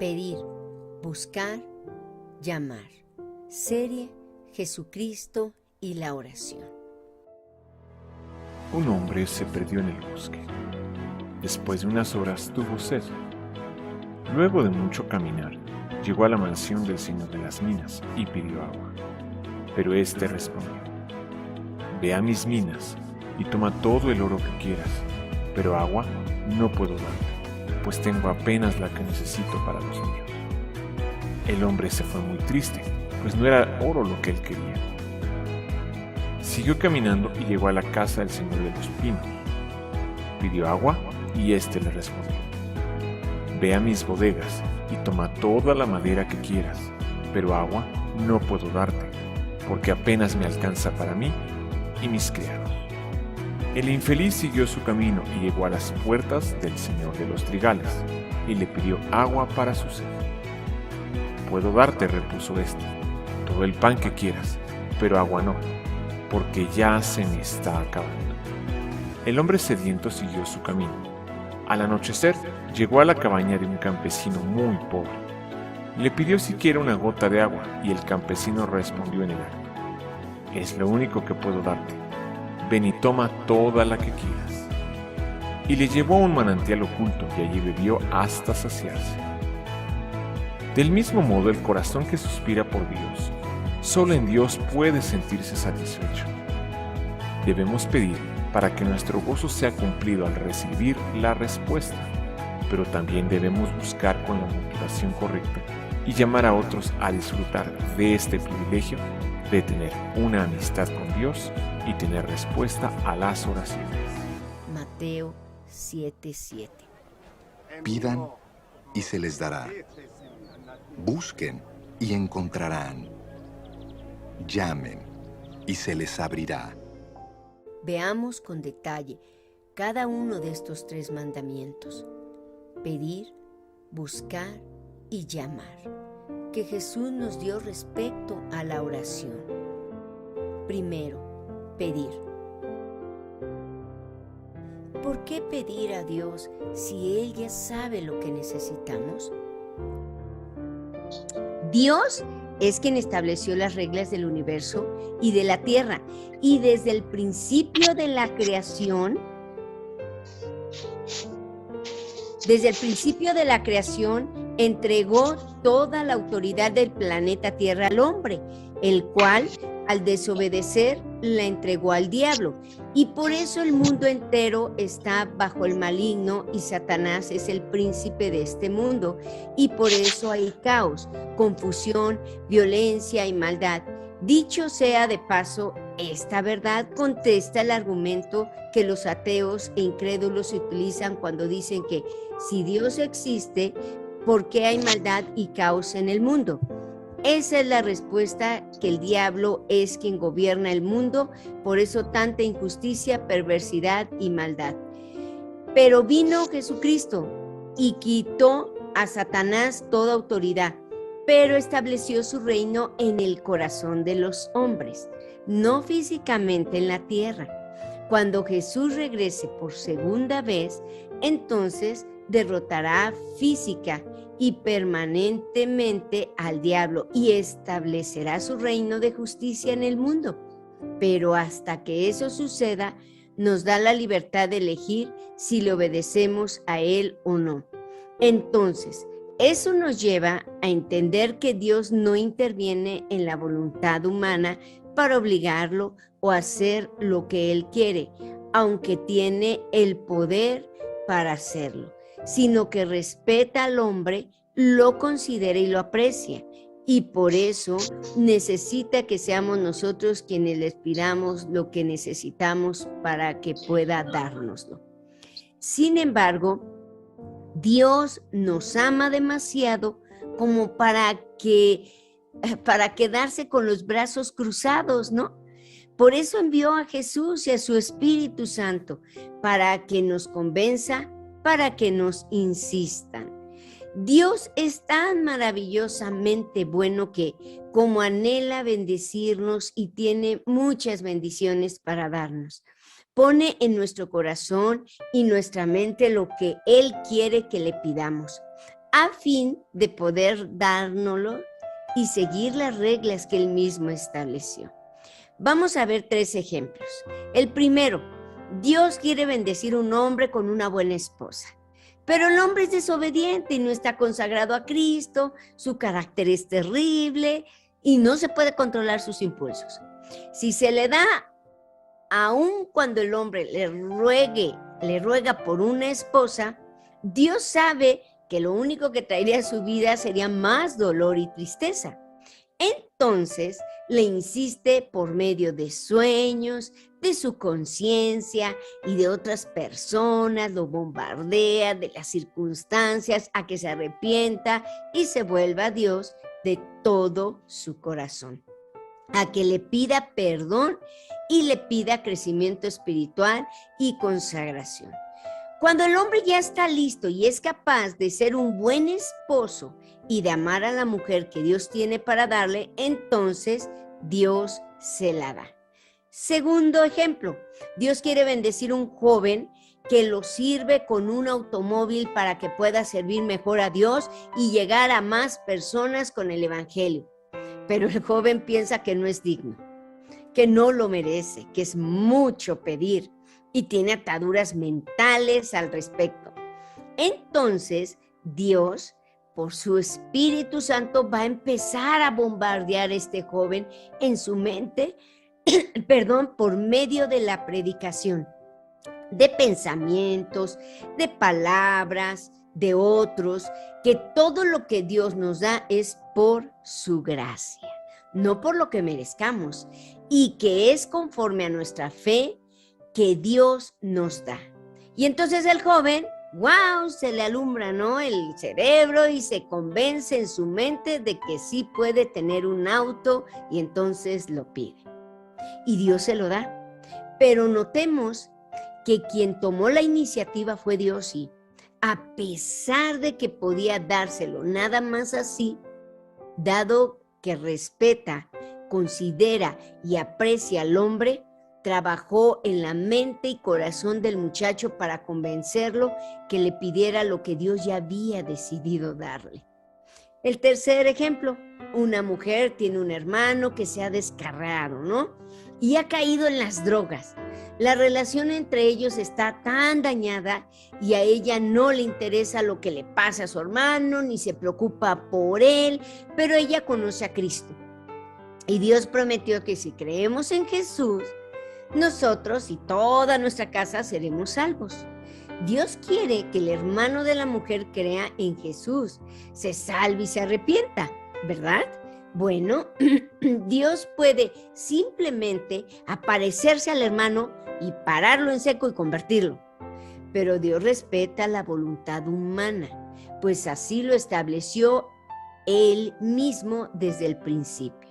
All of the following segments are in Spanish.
Pedir, buscar, llamar. Serie Jesucristo y la oración. Un hombre se perdió en el bosque. Después de unas horas tuvo sed. Luego de mucho caminar, llegó a la mansión del señor de las minas y pidió agua. Pero éste respondió: ve a mis minas y toma todo el oro que quieras, pero agua no puedo darte, pues tengo apenas la que necesito para los míos. El hombre se fue muy triste, pues no era oro lo que él quería. Siguió caminando y llegó a la casa del señor de los pinos. Pidió agua y éste le respondió: ve a mis bodegas y toma toda la madera que quieras, pero agua no puedo darte, porque apenas me alcanza para mí y mis criados. El infeliz siguió su camino y llegó a las puertas del señor de los trigales y le pidió agua para su sed. Puedo darte, repuso éste, todo el pan que quieras, pero agua no, porque ya se me está acabando. El hombre sediento siguió su camino. Al anochecer, llegó a la cabaña de un campesino muy pobre. Le pidió siquiera una gota de agua y el campesino respondió en el acto: es lo único que puedo darte. Ven y toma toda la que quieras. Y le llevó a un manantial oculto y allí bebió hasta saciarse. Del mismo modo, el corazón que suspira por Dios, solo en Dios puede sentirse satisfecho. Debemos pedir para que nuestro gozo sea cumplido al recibir la respuesta, pero también debemos buscar con la motivación correcta y llamar a otros a disfrutar de este privilegio de tener una amistad con Dios y tener respuesta a las oraciones. Mateo 7:7. Pidan y se les dará. Busquen y encontrarán. Llamen y se les abrirá. Veamos con detalle cada uno de estos 3 mandamientos: pedir, buscar y llamar, que Jesús nos dio respecto a la oración. Primero, pedir. ¿Por qué pedir a Dios si Él ya sabe lo que necesitamos? Dios es quien estableció las reglas del universo y de la tierra, y desde el principio de la creación, entregó toda la autoridad del planeta Tierra al hombre, el cual, al desobedecer, la entregó al diablo. Y por eso el mundo entero está bajo el maligno y Satanás es el príncipe de este mundo. Y por eso hay caos, confusión, violencia y maldad. Dicho sea de paso, esta verdad contesta el argumento que los ateos e incrédulos utilizan cuando dicen que si Dios existe, ¿por qué hay maldad y caos en el mundo? Esa es la respuesta: que el diablo es quien gobierna el mundo, por eso tanta injusticia, perversidad y maldad. Pero vino Jesucristo y quitó a Satanás toda autoridad, pero estableció su reino en el corazón de los hombres, no físicamente en la tierra. Cuando Jesús regrese por segunda vez, entonces derrotará física y permanentemente al diablo y establecerá su reino de justicia en el mundo. Pero hasta que eso suceda, nos da la libertad de elegir si le obedecemos a Él o no. Entonces, eso nos lleva a entender que Dios no interviene en la voluntad humana para obligarlo o hacer lo que Él quiere, aunque tiene el poder para hacerlo, sino que respeta al hombre, lo considera y lo aprecia, y por eso necesita que seamos nosotros quienes les pidamos lo que necesitamos para que pueda dárnoslo. Sin embargo, Dios nos ama demasiado como para quedarse con los brazos cruzados, ¿no? Por eso envió a Jesús y a su Espíritu Santo, para que nos convenza, para que nos insistan. Dios es tan maravillosamente bueno que, como anhela bendecirnos y tiene muchas bendiciones para darnos, pone en nuestro corazón y nuestra mente lo que Él quiere que le pidamos. a fin de poder dárnoslo y seguir las reglas que él mismo estableció. Vamos a ver 3 ejemplos. El primero, Dios quiere bendecir a un hombre con una buena esposa, pero el hombre es desobediente y no está consagrado a Cristo, su carácter es terrible y no se puede controlar sus impulsos. Si se le da, aun cuando el hombre le ruega por una esposa, Dios sabe que lo único que traería a su vida sería más dolor y tristeza. Entonces le insiste por medio de sueños, de su conciencia y de otras personas, lo bombardea de las circunstancias a que se arrepienta y se vuelva a Dios de todo su corazón, a que le pida perdón y le pida crecimiento espiritual y consagración. Cuando el hombre ya está listo y es capaz de ser un buen esposo y de amar a la mujer que Dios tiene para darle, entonces Dios se la da. Segundo ejemplo, Dios quiere bendecir a un joven que lo sirve con un automóvil para que pueda servir mejor a Dios y llegar a más personas con el evangelio. Pero el joven piensa que no es digno, que no lo merece, que es mucho pedir y tiene ataduras mentales al respecto. Entonces, Dios, por su Espíritu Santo, va a empezar a bombardear a este joven en su mente, por medio de la predicación, de pensamientos, de palabras, de otros, que todo lo que Dios nos da es por su gracia, no por lo que merezcamos, y que es conforme a nuestra fe que Dios nos da. Y entonces el joven, wow, se le alumbra, ¿no?, el cerebro y se convence en su mente de que sí puede tener un auto y entonces lo pide. Y Dios se lo da. Pero notemos que quien tomó la iniciativa fue Dios y a pesar de que podía dárselo nada más así, dado que respeta, considera y aprecia al hombre, trabajó en la mente y corazón del muchacho para convencerlo que le pidiera lo que Dios ya había decidido darle. El tercer ejemplo, una mujer tiene un hermano que se ha descarriado, ¿no? Y ha caído en las drogas. La relación entre ellos está tan dañada y a ella no le interesa lo que le pasa a su hermano, ni se preocupa por él, pero ella conoce a Cristo. Y Dios prometió que si creemos en Jesús, nosotros y toda nuestra casa seremos salvos. Dios quiere que el hermano de la mujer crea en Jesús, se salve y se arrepienta, ¿verdad? Bueno, Dios puede simplemente aparecerse al hermano y pararlo en seco y convertirlo. Pero Dios respeta la voluntad humana, pues así lo estableció Él mismo desde el principio.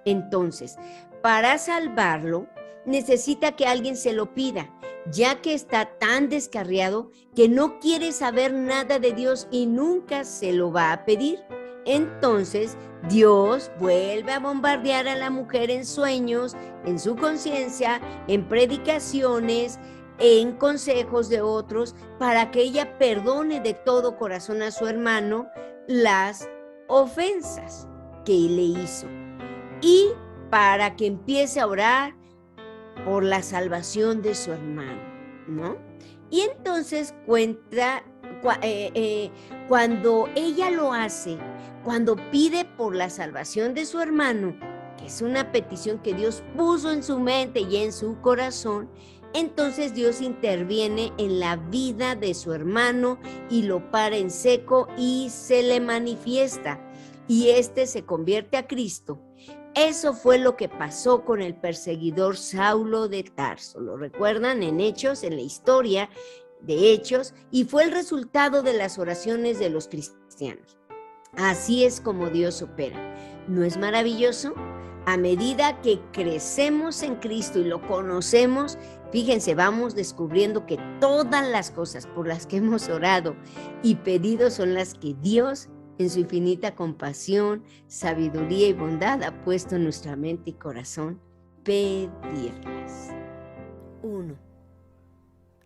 Entonces, para salvarlo, necesita que alguien se lo pida, ya que está tan descarriado que no quiere saber nada de Dios y nunca se lo va a pedir. Entonces, Dios vuelve a bombardear a la mujer en sueños, en su conciencia, en predicaciones, en consejos de otros, para que ella perdone de todo corazón a su hermano las ofensas que le hizo. Y para que empiece a orar por la salvación de su hermano, ¿no? Y entonces cuando ella lo hace, cuando pide por la salvación de su hermano, que es una petición que Dios puso en su mente y en su corazón, entonces Dios interviene en la vida de su hermano y lo para en seco y se le manifiesta, y éste se convierte a Cristo. Eso fue lo que pasó con el perseguidor Saulo de Tarso. ¿Lo recuerdan en Hechos, en la historia de Hechos? Y fue el resultado de las oraciones de los cristianos. Así es como Dios opera. ¿No es maravilloso? A medida que crecemos en Cristo y lo conocemos, fíjense, vamos descubriendo que todas las cosas por las que hemos orado y pedido son las que Dios, en su infinita compasión, sabiduría y bondad, ha puesto en nuestra mente y corazón pedirlas. 1.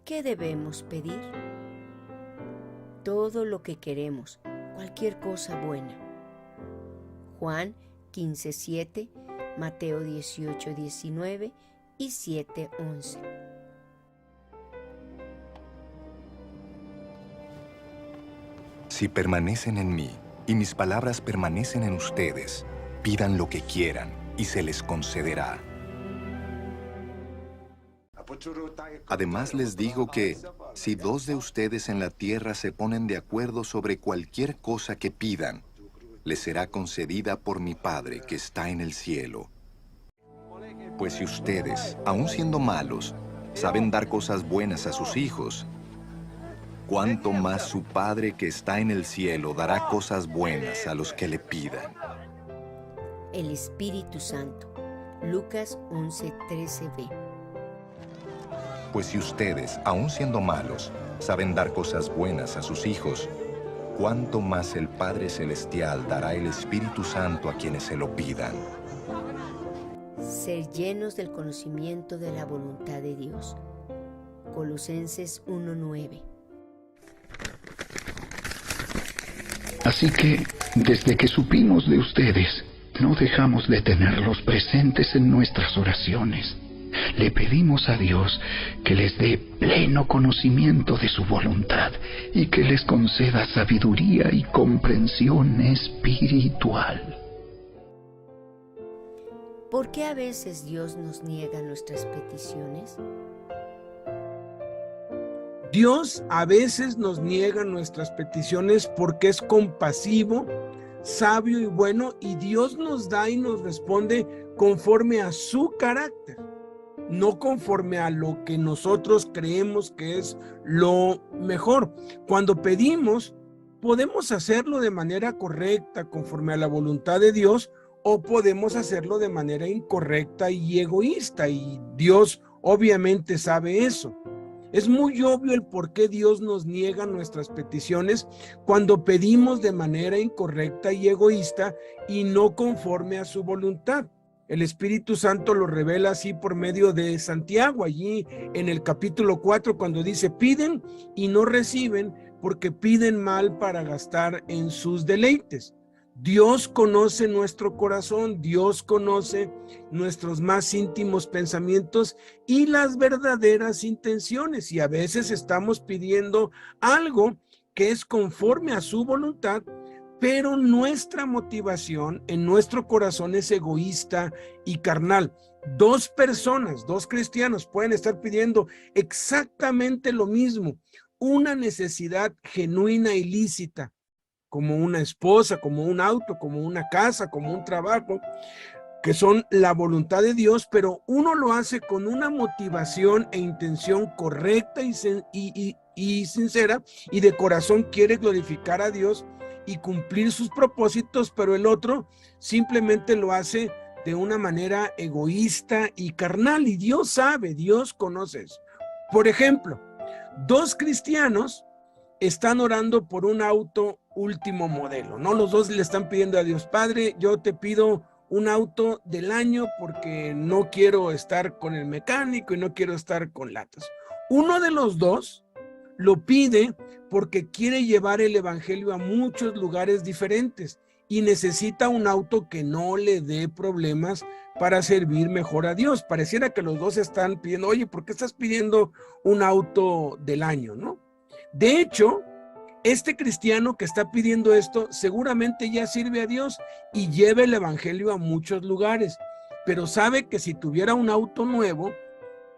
¿Qué debemos pedir? Todo lo que queremos, cualquier cosa buena. Juan 15:7, Mateo 18:19 y 7:11. Si permanecen en mí y mis palabras permanecen en ustedes, pidan lo que quieran y se les concederá. Además les digo que si 2 de ustedes en la tierra se ponen de acuerdo sobre cualquier cosa que pidan, les será concedida por mi Padre que está en el cielo. Pues si ustedes, aun siendo malos, saben dar cosas buenas a sus hijos, ¿cuánto más su Padre que está en el cielo dará cosas buenas a los que le pidan? El Espíritu Santo. Lucas 11:13b. Pues si ustedes, aun siendo malos, saben dar cosas buenas a sus hijos, ¿cuánto más el Padre Celestial dará el Espíritu Santo a quienes se lo pidan? Ser llenos del conocimiento de la voluntad de Dios. Colosenses 1:9. Así que, desde que supimos de ustedes, no dejamos de tenerlos presentes en nuestras oraciones. Le pedimos a Dios que les dé pleno conocimiento de su voluntad y que les conceda sabiduría y comprensión espiritual. ¿Por qué a veces Dios nos niega nuestras peticiones? Dios a veces nos niega nuestras peticiones porque es compasivo, sabio y bueno, y Dios nos da y nos responde conforme a su carácter, no conforme a lo que nosotros creemos que es lo mejor. Cuando pedimos, podemos hacerlo de manera correcta, conforme a la voluntad de Dios, o podemos hacerlo de manera incorrecta y egoísta, y Dios obviamente sabe eso. Es muy obvio el por qué Dios nos niega nuestras peticiones cuando pedimos de manera incorrecta y egoísta y no conforme a su voluntad. El Espíritu Santo lo revela así por medio de Santiago, allí en el capítulo 4, cuando dice: piden y no reciben porque piden mal para gastar en sus deleites. Dios conoce nuestro corazón, Dios conoce nuestros más íntimos pensamientos y las verdaderas intenciones, y a veces estamos pidiendo algo que es conforme a su voluntad, pero nuestra motivación en nuestro corazón es egoísta y carnal. 2 personas, 2 cristianos pueden estar pidiendo exactamente lo mismo, una necesidad genuina y lícita, como una esposa, como un auto, como una casa, como un trabajo, que son la voluntad de Dios, pero uno lo hace con una motivación e intención correcta y sincera, y de corazón quiere glorificar a Dios y cumplir sus propósitos, pero el otro simplemente lo hace de una manera egoísta y carnal, y Dios sabe, Dios conoce eso. Por ejemplo, 2 cristianos están orando por un auto último modelo, ¿no? Los 2 le están pidiendo a Dios: Padre, yo te pido un auto del año porque no quiero estar con el mecánico y no quiero estar con latas. Uno de los 2 lo pide porque quiere llevar el evangelio a muchos lugares diferentes y necesita un auto que no le dé problemas para servir mejor a Dios. Pareciera que los 2 están pidiendo: oye, ¿por qué estás pidiendo un auto del año, no? De hecho, este cristiano que está pidiendo esto seguramente ya sirve a Dios y lleva el evangelio a muchos lugares, pero sabe que si tuviera un auto nuevo,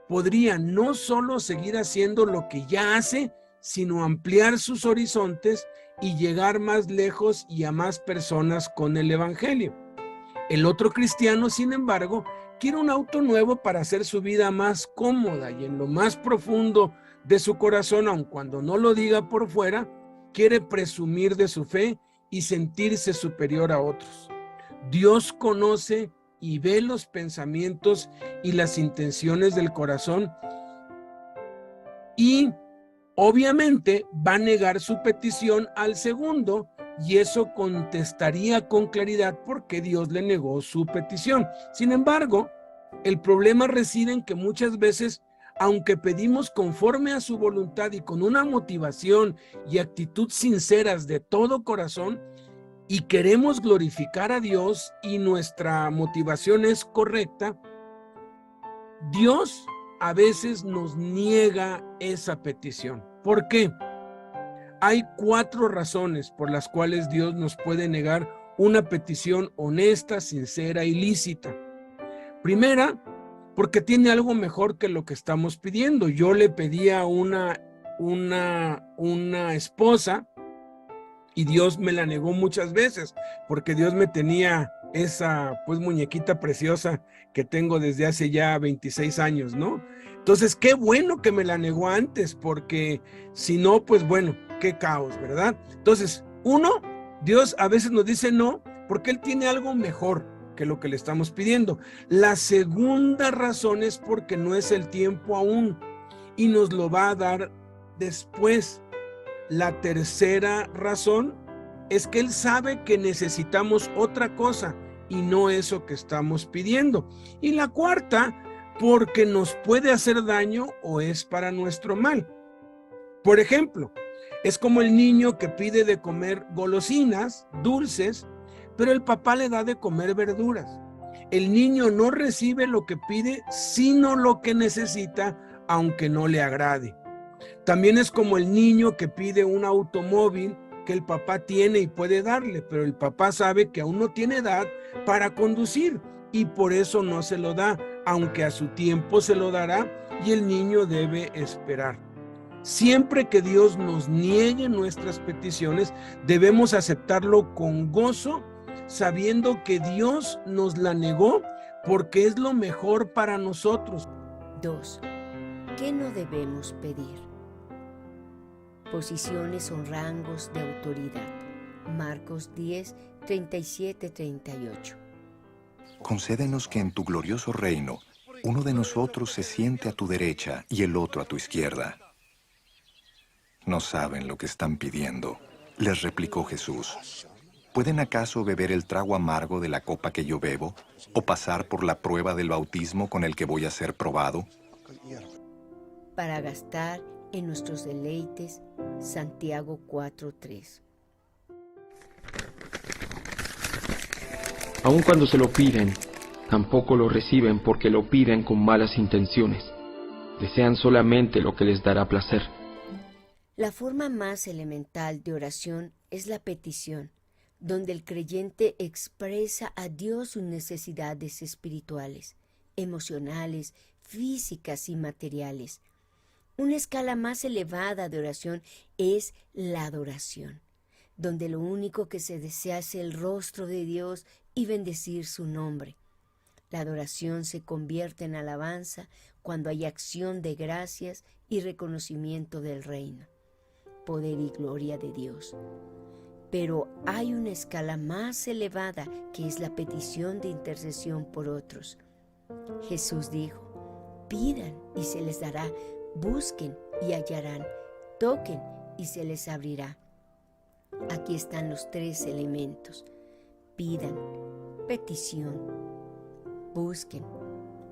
podría no solo seguir haciendo lo que ya hace, sino ampliar sus horizontes y llegar más lejos y a más personas con el evangelio. El otro cristiano, sin embargo, quiere un auto nuevo para hacer su vida más cómoda, y en lo más profundo de su corazón, aun cuando no lo diga por fuera, quiere presumir de su fe y sentirse superior a otros. Dios conoce y ve los pensamientos y las intenciones del corazón, y obviamente va a negar su petición al segundo, y eso contestaría con claridad por qué Dios le negó su petición. Sin embargo, el problema reside en que muchas veces aunque pedimos conforme a su voluntad y con una motivación y actitud sinceras de todo corazón, y queremos glorificar a Dios y nuestra motivación es correcta, Dios a veces nos niega esa petición. ¿Por qué? Hay 4 razones por las cuales Dios nos puede negar una petición honesta, sincera y lícita. Primera, porque tiene algo mejor que lo que estamos pidiendo. Yo le pedía una esposa y Dios me la negó muchas veces, porque Dios me tenía esa pues muñequita preciosa que tengo desde hace ya 26 años, ¿no? Entonces, qué bueno que me la negó antes, porque si no, pues bueno, qué caos, ¿verdad? Entonces, Dios a veces nos dice no, porque Él tiene algo mejor que lo que le estamos pidiendo. La segunda razón es porque no es el tiempo aún y nos lo va a dar después. La tercera razón es que Él sabe que necesitamos otra cosa y no eso que estamos pidiendo. Y la cuarta, porque nos puede hacer daño o es para nuestro mal. Por ejemplo, es como el niño que pide de comer golosinas, dulces, pero el papá le da de comer verduras. El niño no recibe lo que pide, sino lo que necesita, aunque no le agrade. También es como el niño que pide un automóvil que el papá tiene y puede darle, pero el papá sabe que aún no tiene edad para conducir y por eso no se lo da, aunque a su tiempo se lo dará y el niño debe esperar. Siempre que Dios nos niegue nuestras peticiones, debemos aceptarlo con gozo, sabiendo que Dios nos la negó porque es lo mejor para nosotros. 2. ¿Qué no debemos pedir? Posiciones o rangos de autoridad. Marcos 10, 37-38. Concédenos que en tu glorioso reino, uno de nosotros se siente a tu derecha y el otro a tu izquierda. No saben lo que están pidiendo, les replicó Jesús. ¿Pueden acaso beber el trago amargo de la copa que yo bebo, o pasar por la prueba del bautismo con el que voy a ser probado? Para gastar en nuestros deleites, Santiago 4:3. Aun cuando se lo piden, tampoco lo reciben porque lo piden con malas intenciones. Desean solamente lo que les dará placer. La forma más elemental de oración es la petición, donde el creyente expresa a Dios sus necesidades espirituales, emocionales, físicas y materiales. Una escala más elevada de oración es la adoración, donde lo único que se desea es el rostro de Dios y bendecir su nombre. La adoración se convierte en alabanza cuando hay acción de gracias y reconocimiento del reino, poder y gloria de Dios. Pero hay una escala más elevada que es la petición de intercesión por otros. Jesús dijo: pidan y se les dará, busquen y hallarán, toquen y se les abrirá. Aquí están los 3 elementos: pidan, petición, busquen,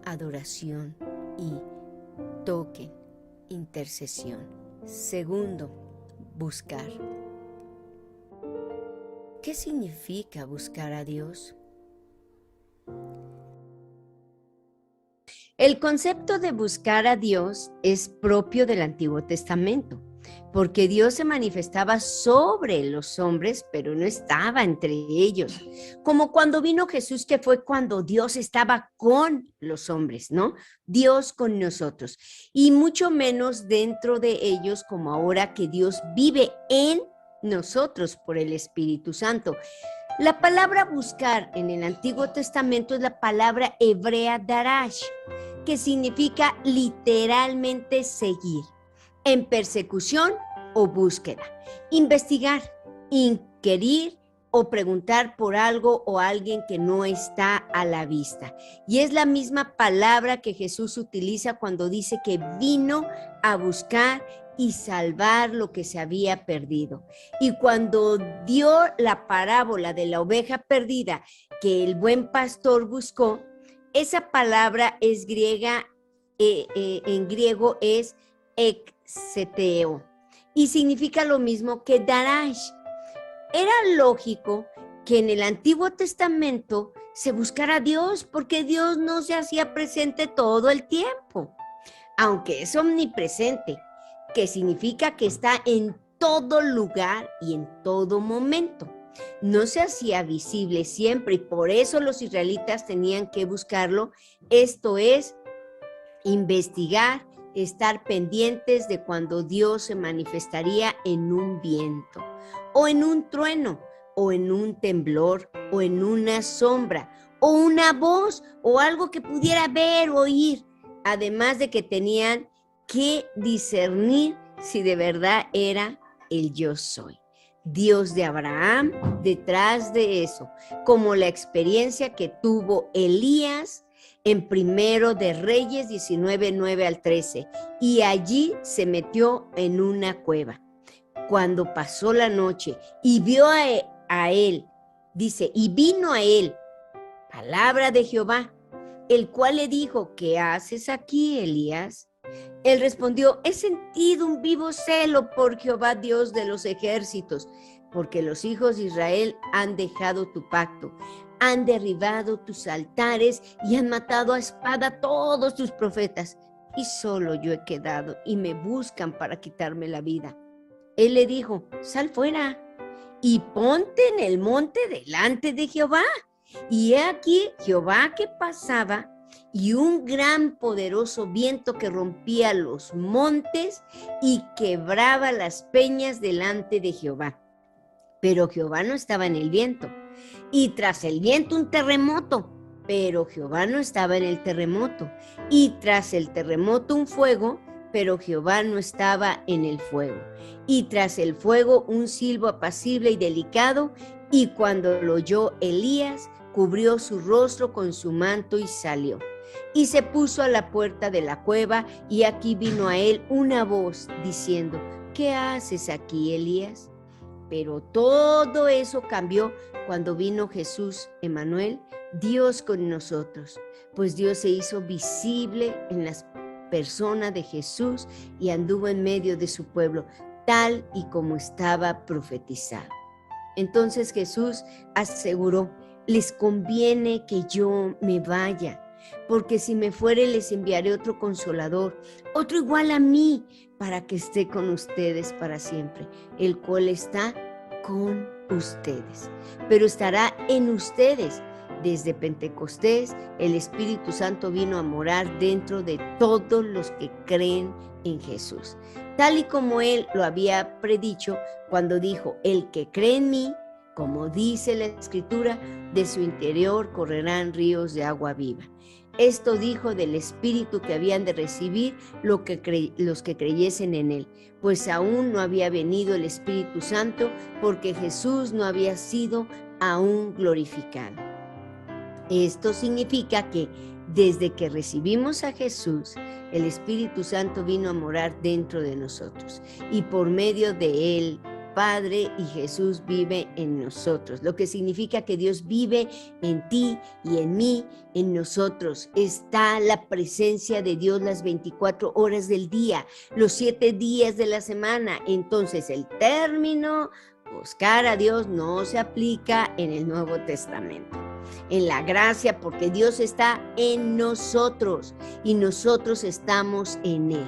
adoración y toquen, intercesión. Segundo, buscar. ¿Qué significa buscar a Dios? El concepto de buscar a Dios es propio del Antiguo Testamento, porque Dios se manifestaba sobre los hombres, pero no estaba entre ellos. Como cuando vino Jesús, que fue cuando Dios estaba con los hombres, ¿no? Dios con nosotros. Y mucho menos dentro de ellos, como ahora que Dios vive en nosotros por el Espíritu Santo. La palabra buscar en el Antiguo Testamento es la palabra hebrea darash, que significa literalmente seguir, en persecución o búsqueda, investigar, inquirir o preguntar por algo o alguien que no está a la vista. Y es la misma palabra que Jesús utiliza cuando dice que vino a buscar y salvar lo que se había perdido. Y cuando dio la parábola de la oveja perdida que el buen pastor buscó, esa palabra es griega en griego es exeteo y significa lo mismo que darash. Era lógico que en el Antiguo Testamento se buscara a Dios porque Dios no se hacía presente todo el tiempo, aunque es omnipresente, que significa que está en todo lugar y en todo momento. No se hacía visible siempre y por eso los israelitas tenían que buscarlo, esto es, investigar, estar pendientes de cuando Dios se manifestaría en un viento, o en un trueno, o en un temblor, o en una sombra, o una voz, o algo que pudiera ver o oír, además de que tenían que discernir si de verdad era el yo soy. Dios de Abraham detrás de eso, como la experiencia que tuvo Elías en Primero de Reyes 19, 9 al 13, y allí se metió en una cueva. Cuando pasó la noche y vio a él, dice, y vino a él palabra de Jehová, el cual le dijo, ¿qué haces aquí, Elías? Él respondió, he sentido un vivo celo por Jehová Dios de los ejércitos, porque los hijos de Israel han dejado tu pacto, han derribado tus altares y han matado a espada a todos tus profetas, y solo yo he quedado y me buscan para quitarme la vida. Él le dijo, sal fuera y ponte en el monte delante de Jehová. Y he aquí Jehová que pasaba, y un gran poderoso viento que rompía los montes y quebraba las peñas delante de Jehová. Pero Jehová no estaba en el viento. Y tras el viento un terremoto, pero Jehová no estaba en el terremoto. Y tras el terremoto un fuego, pero Jehová no estaba en el fuego. Y tras el fuego un silbo apacible y delicado, y cuando lo oyó Elías, cubrió su rostro con su manto y salió. Y se puso a la puerta de la cueva, y aquí vino a él una voz diciendo, ¿qué haces aquí, Elías? Pero todo eso cambió cuando vino Jesús, Emmanuel, Dios con nosotros, pues Dios se hizo visible en la persona de Jesús y anduvo en medio de su pueblo, tal y como estaba profetizado. Entonces Jesús aseguró, les conviene que yo me vaya, porque si me fuere les enviaré otro consolador, otro igual a mí, para que esté con ustedes para siempre, el cual está con ustedes, pero estará en ustedes. Desde Pentecostés, el Espíritu Santo vino a morar dentro de todos los que creen en Jesús, tal y como Él lo había predicho cuando dijo, el que cree en mí, como dice la Escritura, de su interior correrán ríos de agua viva. Esto dijo del Espíritu que habían de recibir los que creyesen en Él, pues aún no había venido el Espíritu Santo, porque Jesús no había sido aún glorificado. Esto significa que desde que recibimos a Jesús, el Espíritu Santo vino a morar dentro de nosotros, y por medio de Él, Padre y Jesús vive en nosotros, lo que significa que Dios vive en ti y en mí, en nosotros. Está la presencia de Dios las 24 horas del día, los 7 días de la semana. Entonces el término buscar a Dios no se aplica en el Nuevo Testamento. En la gracia, porque Dios está en nosotros y nosotros estamos en Él.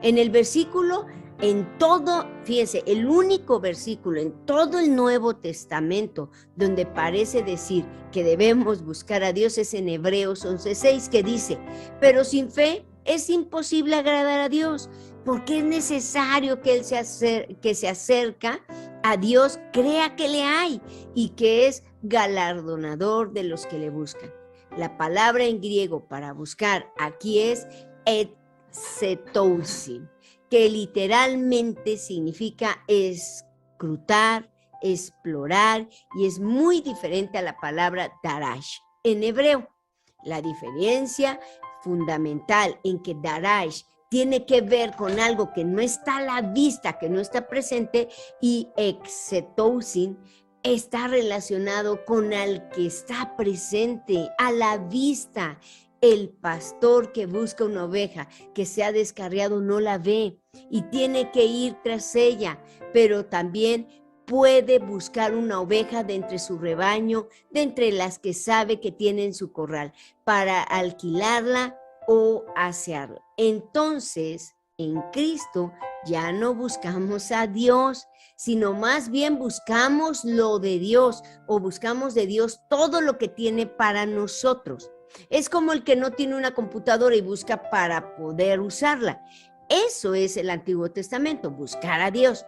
En el versículo, en todo, fíjense, el único versículo en todo el Nuevo Testamento donde parece decir que debemos buscar a Dios es en Hebreos 11:6, que dice, pero sin fe es imposible agradar a Dios, porque es necesario que Él se acerca a Dios, crea que le hay y que es galardonador de los que le buscan. La palabra en griego para buscar aquí es exetousin, que literalmente significa escrutar, explorar, y es muy diferente a la palabra darash en hebreo. La diferencia fundamental en que darash tiene que ver con algo que no está a la vista, que no está presente, y exetousin está relacionado con al que está presente, a la vista, El pastor que busca una oveja que se ha descarriado no la ve y tiene que ir tras ella, pero también puede buscar una oveja de entre su rebaño, de entre las que sabe que tiene en su corral, para alquilarla o asearla. Entonces, en Cristo ya no buscamos a Dios, sino más bien buscamos lo de Dios, o buscamos de Dios todo lo que tiene para nosotros. Es como el que no tiene una computadora y busca para poder usarla. Eso es el Antiguo Testamento, buscar a Dios.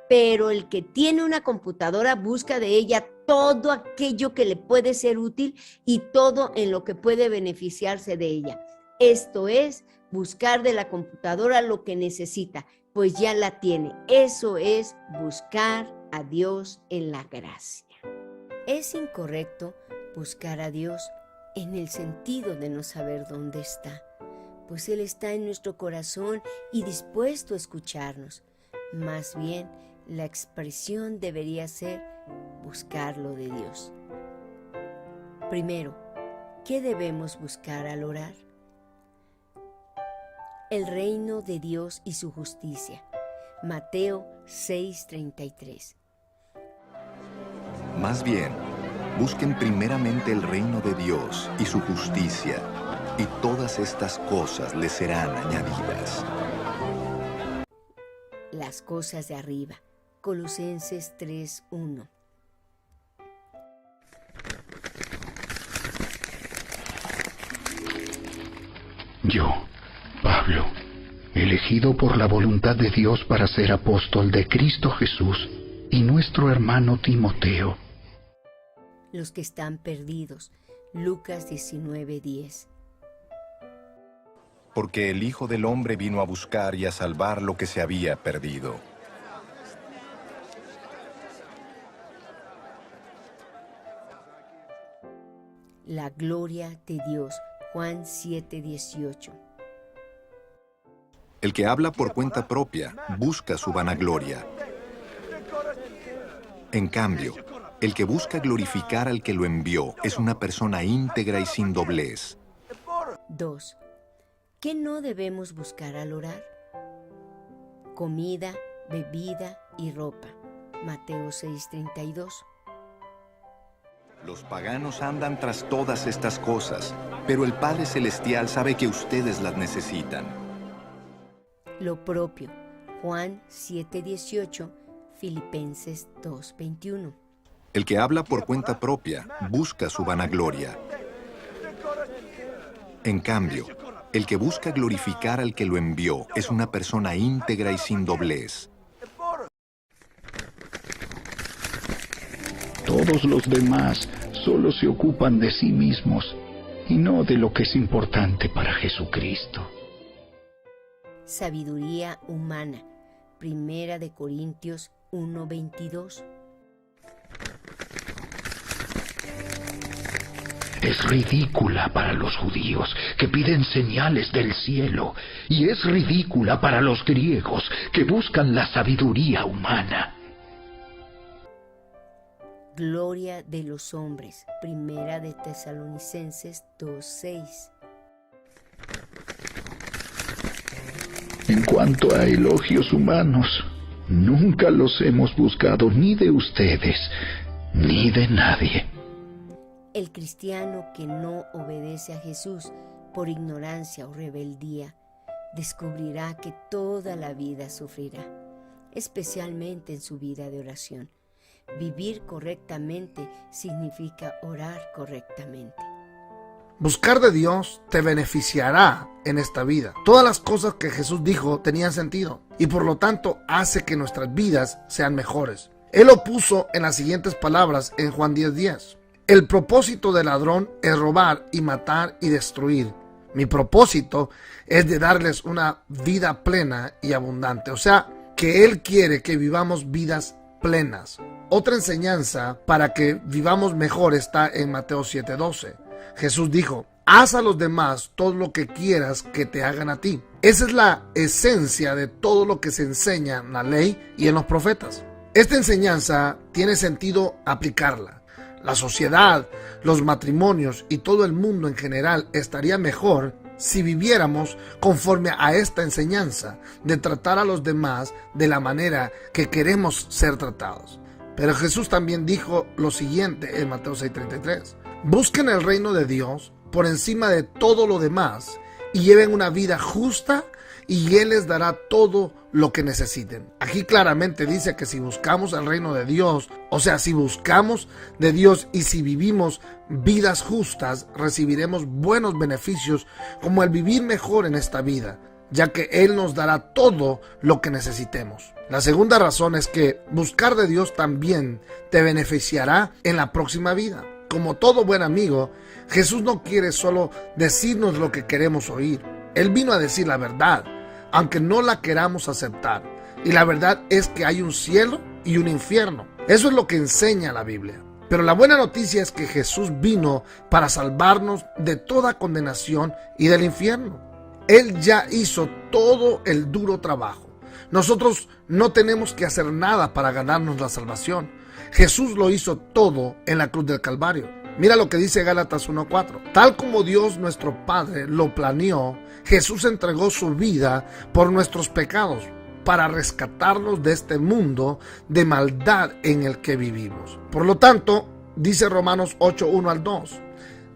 Pero el que tiene una computadora busca de ella todo aquello que le puede ser útil y todo en lo que puede beneficiarse de ella. Esto es buscar de la computadora lo que necesita, pues ya la tiene. Eso es buscar a Dios en la gracia. Es incorrecto buscar a Dios en el sentido de no saber dónde está, pues Él está en nuestro corazón y dispuesto a escucharnos. Más bien, la expresión debería ser buscar lo de Dios. Primero, ¿qué debemos buscar al orar? El reino de Dios y su justicia. Mateo 6:33. Más bien, busquen primeramente el reino de Dios y su justicia, y todas estas cosas les serán añadidas. Las cosas de arriba. Colosenses 3:1. Yo, Pablo, elegido por la voluntad de Dios para ser apóstol de Cristo Jesús, y nuestro hermano Timoteo. Los que están perdidos. Lucas 19:10. Porque el Hijo del Hombre vino a buscar y a salvar lo que se había perdido. La gloria de Dios. Juan 7:18. El que habla por cuenta propia busca su vanagloria. En cambio, el que busca glorificar al que lo envió es una persona íntegra y sin doblez. 2. ¿Qué no debemos buscar al orar? Comida, bebida y ropa. Mateo 6:32. Los paganos andan tras todas estas cosas, pero el Padre Celestial sabe que ustedes las necesitan. Lo propio. Juan 7:18, Filipenses 2:21. El que habla por cuenta propia busca su vanagloria. En cambio, el que busca glorificar al que lo envió es una persona íntegra y sin doblez. Todos los demás solo se ocupan de sí mismos y no de lo que es importante para Jesucristo. Sabiduría humana. Primera de Corintios 1:22. Es ridícula para los judíos, que piden señales del cielo, y es ridícula para los griegos, que buscan la sabiduría humana. Gloria de los hombres. Primera de Tesalonicenses 2:6. En cuanto a elogios humanos, nunca los hemos buscado ni de ustedes, ni de nadie. El cristiano que no obedece a Jesús por ignorancia o rebeldía, descubrirá que toda la vida sufrirá, especialmente en su vida de oración. Vivir correctamente significa orar correctamente. Buscar de Dios te beneficiará en esta vida. Todas las cosas que Jesús dijo tenían sentido y por lo tanto hace que nuestras vidas sean mejores. Él lo puso en las siguientes palabras en Juan 10:10. El propósito del ladrón es robar y matar y destruir. Mi propósito es de darles una vida plena y abundante. O sea, que Él quiere que vivamos vidas plenas. Otra enseñanza para que vivamos mejor está en Mateo 7:12. Jesús dijo: haz a los demás todo lo que quieras que te hagan a ti. Esa es la esencia de todo lo que se enseña en la ley y en los profetas. Esta enseñanza tiene sentido aplicarla. La sociedad, los matrimonios y todo el mundo en general estaría mejor si viviéramos conforme a esta enseñanza de tratar a los demás de la manera que queremos ser tratados. Pero Jesús también dijo lo siguiente en Mateo 6:33. Busquen el reino de Dios por encima de todo lo demás y lleven una vida justa y Él les dará todo lo que necesiten. Aquí claramente dice que si buscamos el reino de Dios, o sea, si buscamos de Dios y si vivimos vidas justas, recibiremos buenos beneficios como el vivir mejor en esta vida, ya que Él nos dará todo lo que necesitemos. La segunda razón es que buscar de Dios también te beneficiará en la próxima vida. Como todo buen amigo, Jesús no quiere solo decirnos lo que queremos oír. Él vino a decir la verdad, aunque no la queramos aceptar. Y la verdad es que hay un cielo y un infierno. Eso es lo que enseña la Biblia. Pero la buena noticia es que Jesús vino para salvarnos de toda condenación y del infierno. Él ya hizo todo el duro trabajo. Nosotros no tenemos que hacer nada para ganarnos la salvación. Jesús lo hizo todo en la cruz del Calvario. Mira lo que dice Gálatas 1:4. Tal como Dios nuestro Padre lo planeó, Jesús entregó su vida por nuestros pecados para rescatarnos de este mundo de maldad en el que vivimos. Por lo tanto, dice Romanos 8:1-2.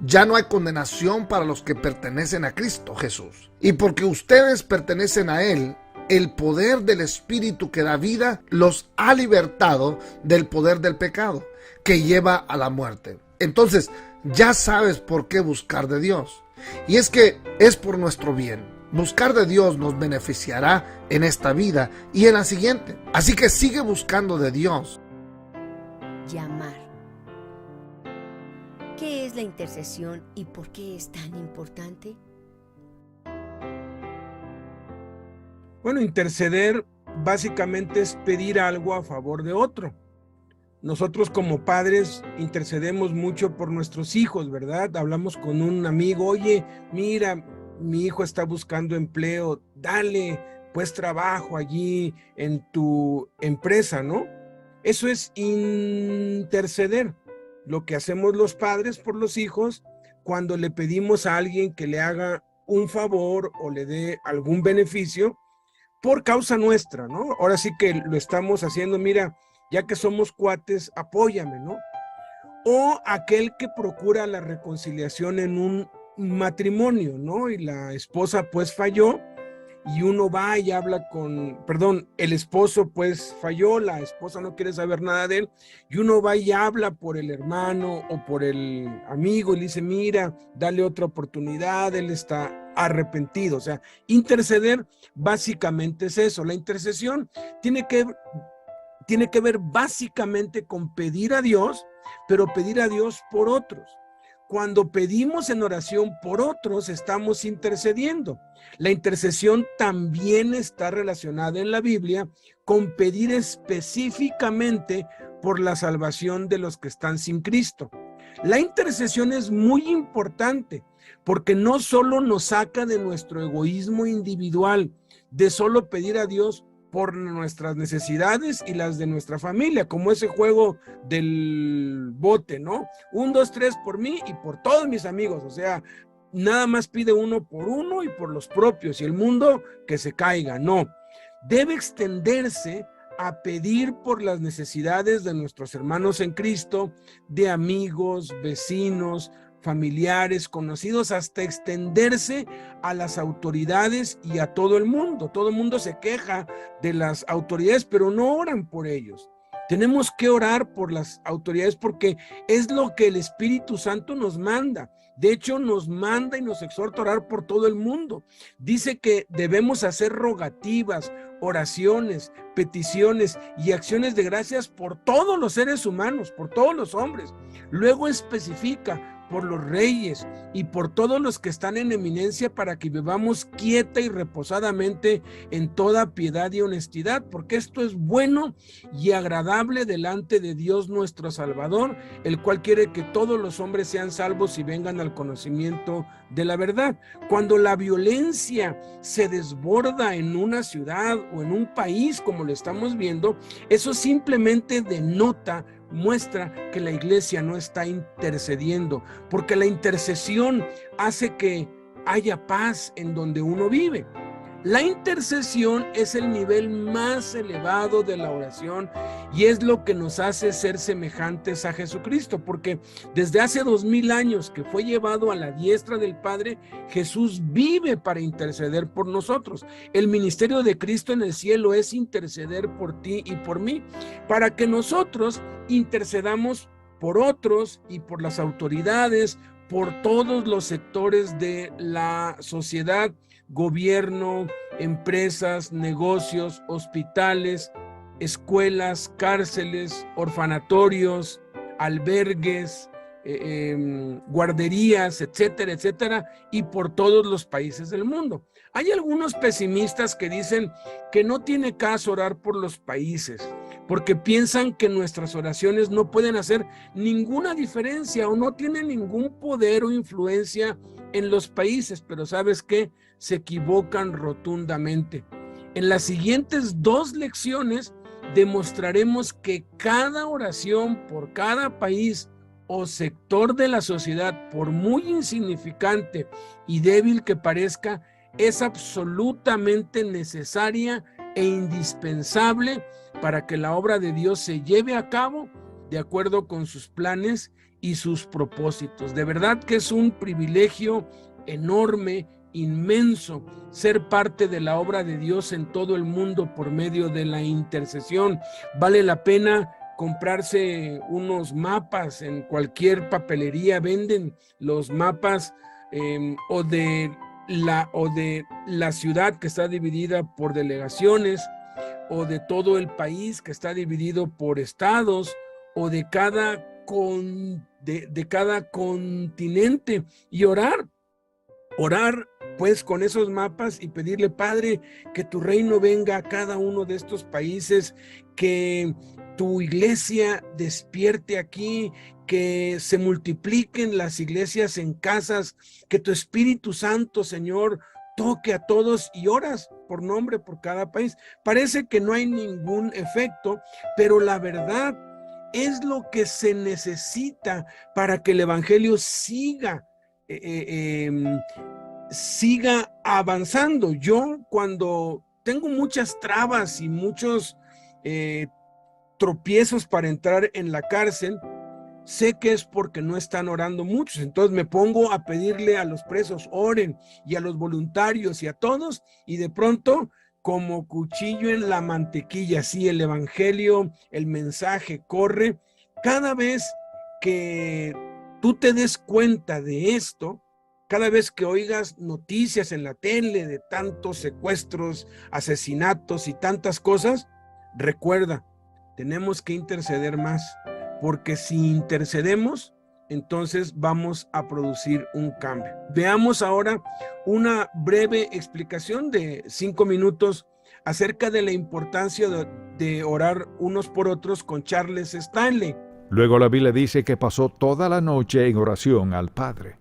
Ya no hay condenación para los que pertenecen a Cristo Jesús. Y porque ustedes pertenecen a Él, el poder del Espíritu que da vida los ha libertado del poder del pecado, que lleva a la muerte. Entonces, ya sabes por qué buscar de Dios. Y es que es por nuestro bien. Buscar de Dios nos beneficiará en esta vida y en la siguiente. Así que sigue buscando de Dios. Llamar. ¿Qué es la intercesión y por qué es tan importante? Bueno, interceder básicamente es pedir algo a favor de otro. Nosotros como padres intercedemos mucho por nuestros hijos, ¿verdad? Hablamos con un amigo, oye, mira, mi hijo está buscando empleo, dale pues trabajo allí en tu empresa, ¿no? Eso es interceder, lo que hacemos los padres por los hijos cuando le pedimos a alguien que le haga un favor o le dé algún beneficio por causa nuestra, ¿no? Ahora sí que lo estamos haciendo, mira, ya que somos cuates, apóyame, ¿no? O aquel que procura la reconciliación en un matrimonio, ¿no? Y la esposa pues falló y uno va y habla el esposo pues falló, la esposa no quiere saber nada de él y uno va y habla por el hermano o por el amigo y le dice, mira, dale otra oportunidad, él está arrepentido. O sea, interceder básicamente es eso. La intercesión tiene que ver básicamente con pedir a Dios, pero pedir a Dios por otros. Cuando pedimos en oración por otros, estamos intercediendo. La intercesión también está relacionada en la Biblia con pedir específicamente por la salvación de los que están sin Cristo. La intercesión es muy importante porque no solo nos saca de nuestro egoísmo individual, de solo pedir a Dios por nuestras necesidades y las de nuestra familia, como ese juego del bote, ¿no? 1, 2, 3 por mí y por todos mis amigos. O sea, nada más pide uno por uno y por los propios y el mundo que se caiga. No, debe extenderse a pedir por las necesidades de nuestros hermanos en Cristo, de amigos, vecinos, familiares, conocidos, hasta extenderse a las autoridades y a todo el mundo. Todo el mundo se queja de las autoridades, pero no oran por ellos. Tenemos que orar por las autoridades porque es lo que el Espíritu Santo nos manda. De hecho, nos manda y nos exhorta a orar por todo el mundo. Dice que debemos hacer rogativas, oraciones, peticiones y acciones de gracias por todos los seres humanos, por todos los hombres. Luego especifica por los reyes y por todos los que están en eminencia para que vivamos quieta y reposadamente en toda piedad y honestidad, porque esto es bueno y agradable delante de Dios nuestro Salvador, el cual quiere que todos los hombres sean salvos y vengan al conocimiento de la verdad. Cuando la violencia se desborda en una ciudad o en un país como lo estamos viendo, eso simplemente denota muestra que la iglesia no está intercediendo, porque la intercesión hace que haya paz en donde uno vive. La intercesión es el nivel más elevado de la oración y es lo que nos hace ser semejantes a Jesucristo, porque desde hace 2000 años que fue llevado a la diestra del Padre, Jesús vive para interceder por nosotros. El ministerio de Cristo en el cielo es interceder por ti y por mí, para que nosotros intercedamos por otros y por las autoridades, por todos los sectores de la sociedad, gobierno, empresas, negocios, hospitales, escuelas, cárceles, orfanatorios, albergues, guarderías, etcétera, etcétera, y por todos los países del mundo. Hay algunos pesimistas que dicen que no tiene caso orar por los países, porque piensan que nuestras oraciones no pueden hacer ninguna diferencia o no tienen ningún poder o influencia en los países, pero ¿sabes qué? Se equivocan rotundamente. En las siguientes 2 lecciones demostraremos que cada oración por cada país o sector de la sociedad, por muy insignificante y débil que parezca, es absolutamente necesaria e indispensable para que la obra de Dios se lleve a cabo de acuerdo con sus planes y sus propósitos. De verdad que es un privilegio enorme, inmenso, ser parte de la obra de Dios en todo el mundo por medio de la intercesión. Vale la pena comprarse unos mapas en cualquier papelería, venden los mapas o de la ciudad que está dividida por delegaciones, o de todo el país que está dividido por estados, o de cada continente, y orar pues con esos mapas y pedirle: Padre, que tu reino venga a cada uno de estos países, que tu iglesia despierte aquí, que se multipliquen las iglesias en casas, que tu Espíritu Santo, Señor, toque a todos, y oras por nombre por cada país. Parece que no hay ningún efecto, pero la verdad es lo que se necesita para que el evangelio siga avanzando. Yo, cuando tengo muchas trabas y muchos tropiezos para entrar en la cárcel, sé que es porque no están orando muchos. Entonces me pongo a pedirle a los presos: oren, y a los voluntarios y a todos, y de pronto, como cuchillo en la mantequilla, así el evangelio, el mensaje corre. Cada vez que tú te des cuenta de esto, cada vez que oigas noticias en la tele de tantos secuestros, asesinatos y tantas cosas, recuerda, tenemos que interceder más, porque si intercedemos, entonces vamos a producir un cambio. Veamos ahora una breve explicación de 5 minutos acerca de la importancia de orar unos por otros con Charles Stanley. Luego la Biblia dice que pasó toda la noche en oración al Padre.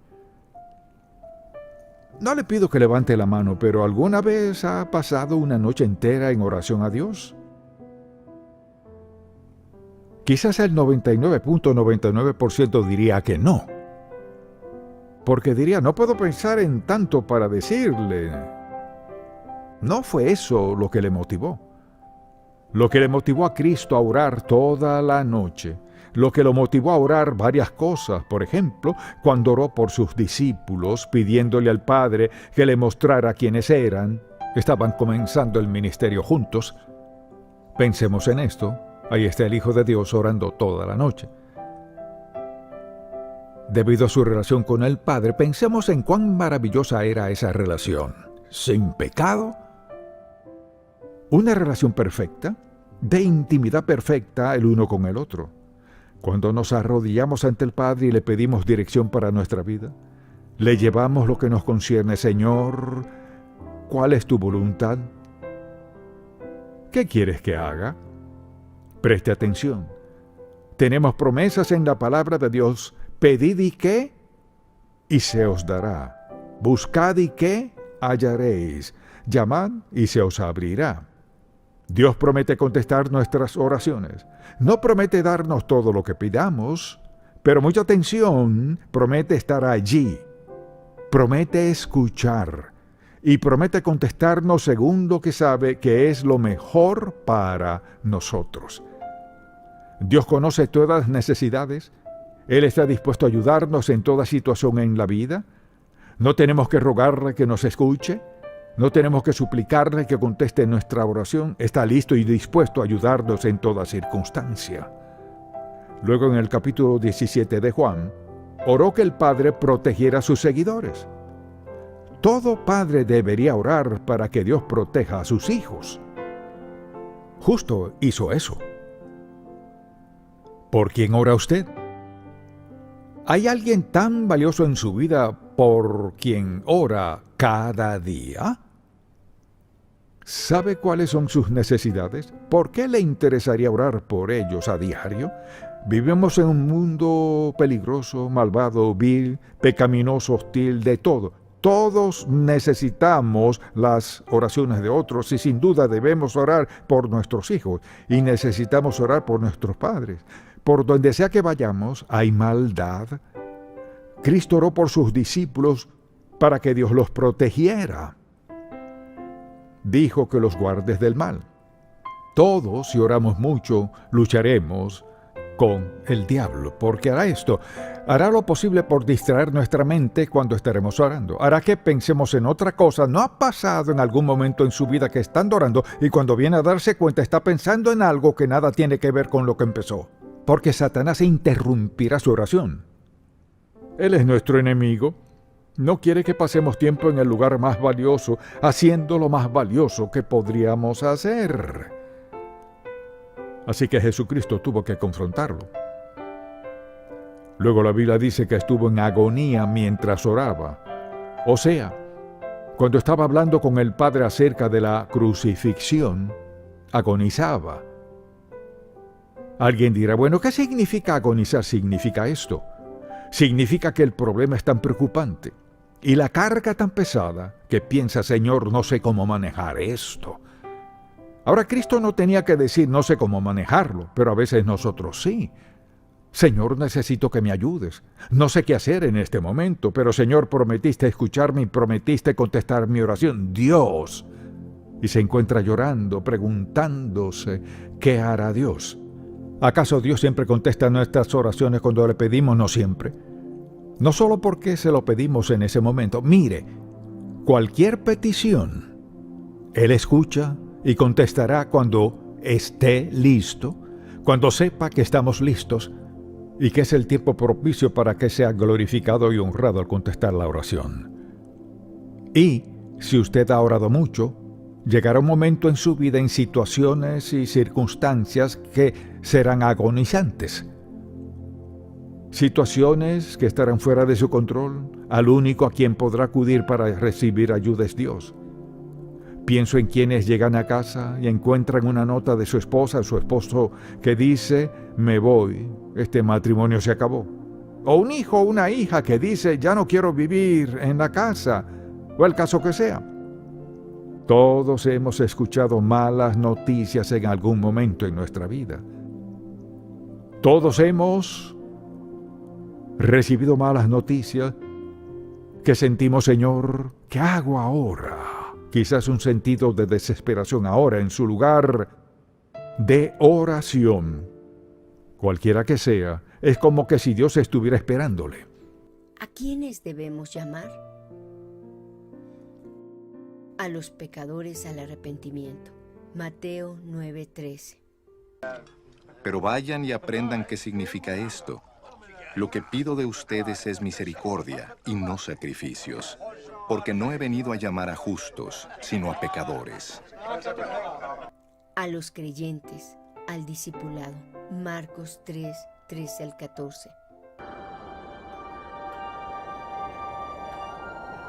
No le pido que levante la mano, pero ¿alguna vez ha pasado una noche entera en oración a Dios? Quizás el 99.99% diría que no. Porque diría: no puedo pensar en tanto para decirle. No fue eso lo que le motivó. Lo que le motivó a Cristo a orar toda la noche, lo que lo motivó a orar varias cosas. Por ejemplo, cuando oró por sus discípulos, pidiéndole al Padre que le mostrara quiénes eran. Estaban comenzando el ministerio juntos. Pensemos en esto. Ahí está el Hijo de Dios orando toda la noche. Debido a su relación con el Padre, pensemos en cuán maravillosa era esa relación. Sin pecado. Una relación perfecta, de intimidad perfecta el uno con el otro. Cuando nos arrodillamos ante el Padre y le pedimos dirección para nuestra vida, le llevamos lo que nos concierne. Señor, ¿cuál es tu voluntad? ¿Qué quieres que haga? Preste atención. Tenemos promesas en la palabra de Dios. Pedid y qué, y se os dará. Buscad y qué, hallaréis. Llamad y se os abrirá. Dios promete contestar nuestras oraciones. No promete darnos todo lo que pidamos, pero mucha atención, promete estar allí. Promete escuchar y promete contestarnos según lo que sabe que es lo mejor para nosotros. Dios conoce todas las necesidades. Él está dispuesto a ayudarnos en toda situación en la vida. No tenemos que rogarle que nos escuche. No tenemos que suplicarle que conteste nuestra oración. Está listo y dispuesto a ayudarnos en toda circunstancia. Luego, en el capítulo 17 de Juan, oró que el Padre protegiera a sus seguidores. Todo padre debería orar para que Dios proteja a sus hijos. Justo hizo eso. ¿Por quién ora usted? ¿Hay alguien tan valioso en su vida por quien ora cada día? ¿Sabe cuáles son sus necesidades? ¿Por qué le interesaría orar por ellos a diario? Vivimos en un mundo peligroso, malvado, vil, pecaminoso, hostil, de todo. Todos necesitamos las oraciones de otros y sin duda debemos orar por nuestros hijos y necesitamos orar por nuestros padres. Por donde sea que vayamos, hay maldad. Cristo oró por sus discípulos para que Dios los protegiera. Dijo que los guardes del mal. Todos, si oramos mucho, lucharemos con el diablo, porque hará esto. Hará lo posible por distraer nuestra mente cuando estaremos orando. Hará que pensemos en otra cosa. ¿No ha pasado en algún momento en su vida que estando orando y cuando viene a darse cuenta está pensando en algo que nada tiene que ver con lo que empezó? Porque Satanás interrumpirá su oración. Él es nuestro enemigo. No quiere que pasemos tiempo en el lugar más valioso, haciendo lo más valioso que podríamos hacer. Así que Jesucristo tuvo que confrontarlo. Luego la Biblia dice que estuvo en agonía mientras oraba. O sea, cuando estaba hablando con el Padre acerca de la crucifixión, agonizaba. Alguien dirá, bueno, ¿qué significa agonizar? Significa esto. Significa que el problema es tan preocupante y la carga tan pesada que piensa, Señor, no sé cómo manejar esto. Ahora, Cristo no tenía que decir, no sé cómo manejarlo, pero a veces nosotros sí. Señor, necesito que me ayudes. No sé qué hacer en este momento, pero Señor, prometiste escucharme y prometiste contestar mi oración. Dios. Y se encuentra llorando, preguntándose, ¿qué hará Dios? ¿Acaso Dios siempre contesta nuestras oraciones cuando le pedimos? No siempre. No solo porque se lo pedimos en ese momento. Mire, cualquier petición, Él escucha y contestará cuando esté listo, cuando sepa que estamos listos y que es el tiempo propicio para que sea glorificado y honrado al contestar la oración. Y si usted ha orado mucho, llegará un momento en su vida, en situaciones y circunstancias que serán agonizantes. Situaciones que estarán fuera de su control. Al único a quien podrá acudir para recibir ayuda es Dios. Pienso en quienes llegan a casa y encuentran una nota de su esposa o su esposo que dice, me voy, este matrimonio se acabó. O un hijo o una hija que dice, ya no quiero vivir en la casa, o el caso que sea. Todos hemos escuchado malas noticias en algún momento en nuestra vida. Todos hemos recibido malas noticias que sentimos, Señor, ¿qué hago ahora? Quizás un sentido de desesperación ahora en su lugar de oración. Cualquiera que sea, es como que si Dios estuviera esperándole. ¿A quiénes debemos llamar? A los pecadores al arrepentimiento. Mateo 9:13. Pero vayan y aprendan qué significa esto. Lo que pido de ustedes es misericordia y no sacrificios, porque no he venido a llamar a justos, sino a pecadores. A los creyentes, al discipulado. Marcos 3:13-14.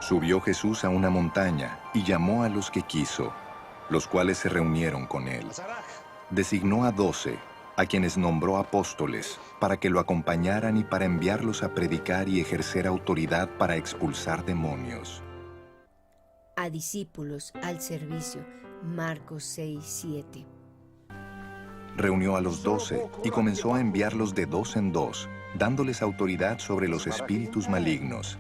Subió Jesús a una montaña y llamó a los que quiso, los cuales se reunieron con él. Designó a 12, a quienes nombró apóstoles, para que lo acompañaran y para enviarlos a predicar y ejercer autoridad para expulsar demonios. A discípulos al servicio, Marcos 6, 7. Reunió a los 12 y comenzó a enviarlos de dos en dos, dándoles autoridad sobre los espíritus malignos.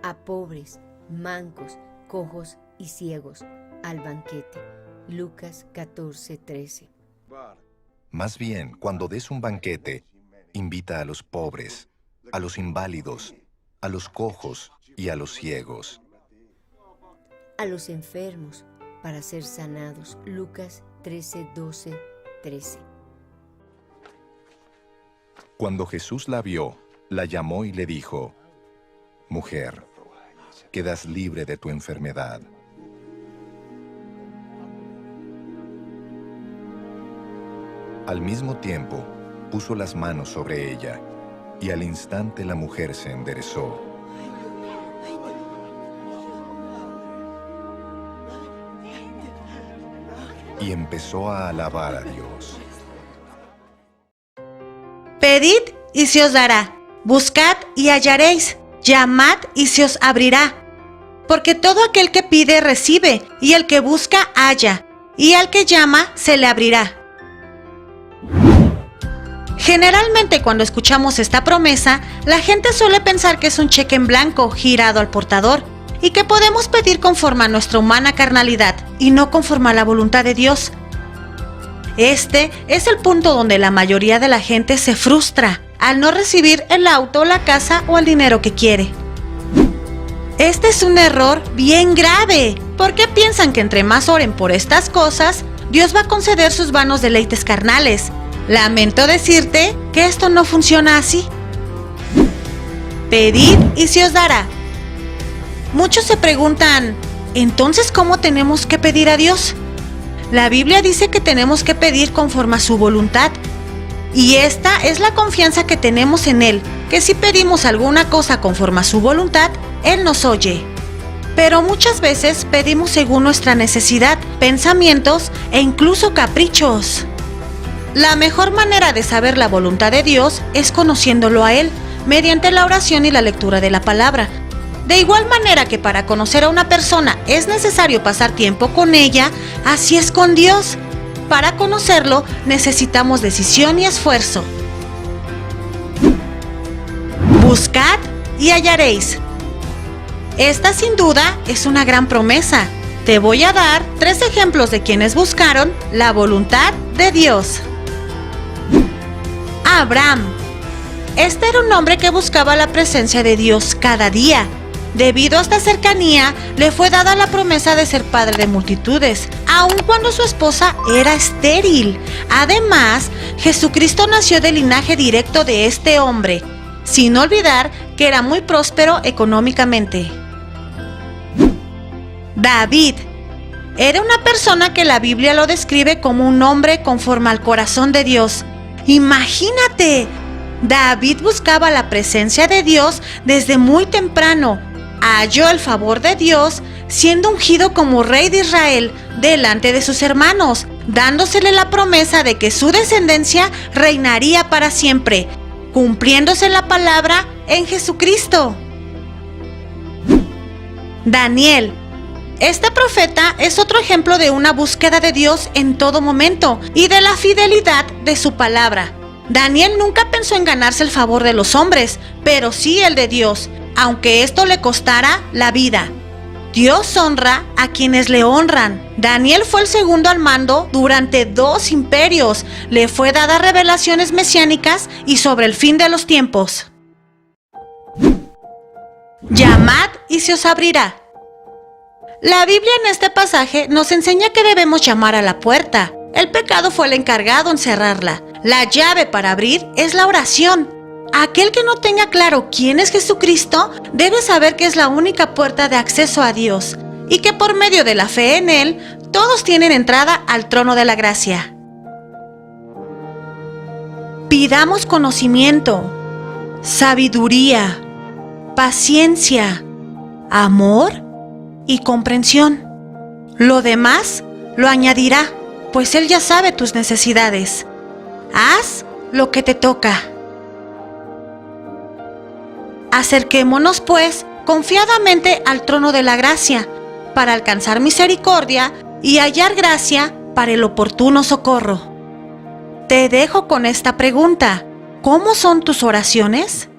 A pobres, mancos, cojos y ciegos al banquete. Lucas 14, 13. Más bien, cuando des un banquete, invita a los pobres, a los inválidos, a los cojos y a los ciegos. A los enfermos para ser sanados. Lucas 13, 12, 13. Cuando Jesús la vio, la llamó y le dijo: Mujer, quedas libre de tu enfermedad. Al mismo tiempo, puso las manos sobre ella, y al instante la mujer se enderezó. Y empezó a alabar a Dios. Pedid y se os dará, buscad y hallaréis, llamad y se os abrirá. Porque todo aquel que pide recibe, y el que busca halla, y al que llama se le abrirá. Generalmente cuando escuchamos esta promesa, la gente suele pensar que es un cheque en blanco girado al portador, y que podemos pedir conforme a nuestra humana carnalidad, y no conforme a la voluntad de Dios. Este es el punto donde la mayoría de la gente se frustra al no recibir el auto, la casa o el dinero que quiere. Este es un error bien grave, porque piensan que entre más oren por estas cosas, Dios va a conceder sus vanos deleites carnales. Lamento decirte que esto no funciona así. Pedid y se os dará. Muchos se preguntan, ¿entonces cómo tenemos que pedir a Dios? La Biblia dice que tenemos que pedir conforme a su voluntad. Y esta es la confianza que tenemos en Él, que si pedimos alguna cosa conforme a su voluntad, Él nos oye. Pero muchas veces pedimos según nuestra necesidad, pensamientos e incluso caprichos. La mejor manera de saber la voluntad de Dios es conociéndolo a Él, mediante la oración y la lectura de la palabra. De igual manera que para conocer a una persona es necesario pasar tiempo con ella, así es con Dios. Para conocerlo necesitamos decisión y esfuerzo. Buscad y hallaréis. Esta sin duda es una gran promesa. Te voy a dar 3 ejemplos de quienes buscaron la voluntad de Dios. Abraham. Este era un hombre que buscaba la presencia de Dios cada día. Debido a esta cercanía, le fue dada la promesa de ser padre de multitudes, aun cuando su esposa era estéril. Además, Jesucristo nació del linaje directo de este hombre, sin olvidar que era muy próspero económicamente. David. Era una persona que la Biblia lo describe como un hombre conforme al corazón de Dios. Imagínate, David buscaba la presencia de Dios desde muy temprano. Halló el favor de Dios siendo ungido como rey de Israel delante de sus hermanos, dándosele la promesa de que su descendencia reinaría para siempre, cumpliéndose la palabra en Jesucristo. Daniel. Este profeta es otro ejemplo de una búsqueda de Dios en todo momento y de la fidelidad de su palabra. Daniel nunca pensó en ganarse el favor de los hombres, pero sí el de Dios, aunque esto le costara la vida. Dios honra a quienes le honran. Daniel fue el segundo al mando durante 2 imperios. Le fue dada revelaciones mesiánicas y sobre el fin de los tiempos. Llamad y se os abrirá. La Biblia en este pasaje nos enseña que debemos llamar a la puerta. El pecado fue el encargado en cerrarla. La llave para abrir es la oración. Aquel que no tenga claro quién es Jesucristo debe saber que es la única puerta de acceso a Dios y que por medio de la fe en Él, todos tienen entrada al trono de la gracia. Pidamos conocimiento, sabiduría, paciencia, amor y comprensión. Lo demás lo añadirá, pues Él ya sabe tus necesidades. Haz lo que te toca. Acerquémonos, pues, confiadamente al trono de la gracia, para alcanzar misericordia y hallar gracia para el oportuno socorro. Te dejo con esta pregunta: ¿cómo son tus oraciones?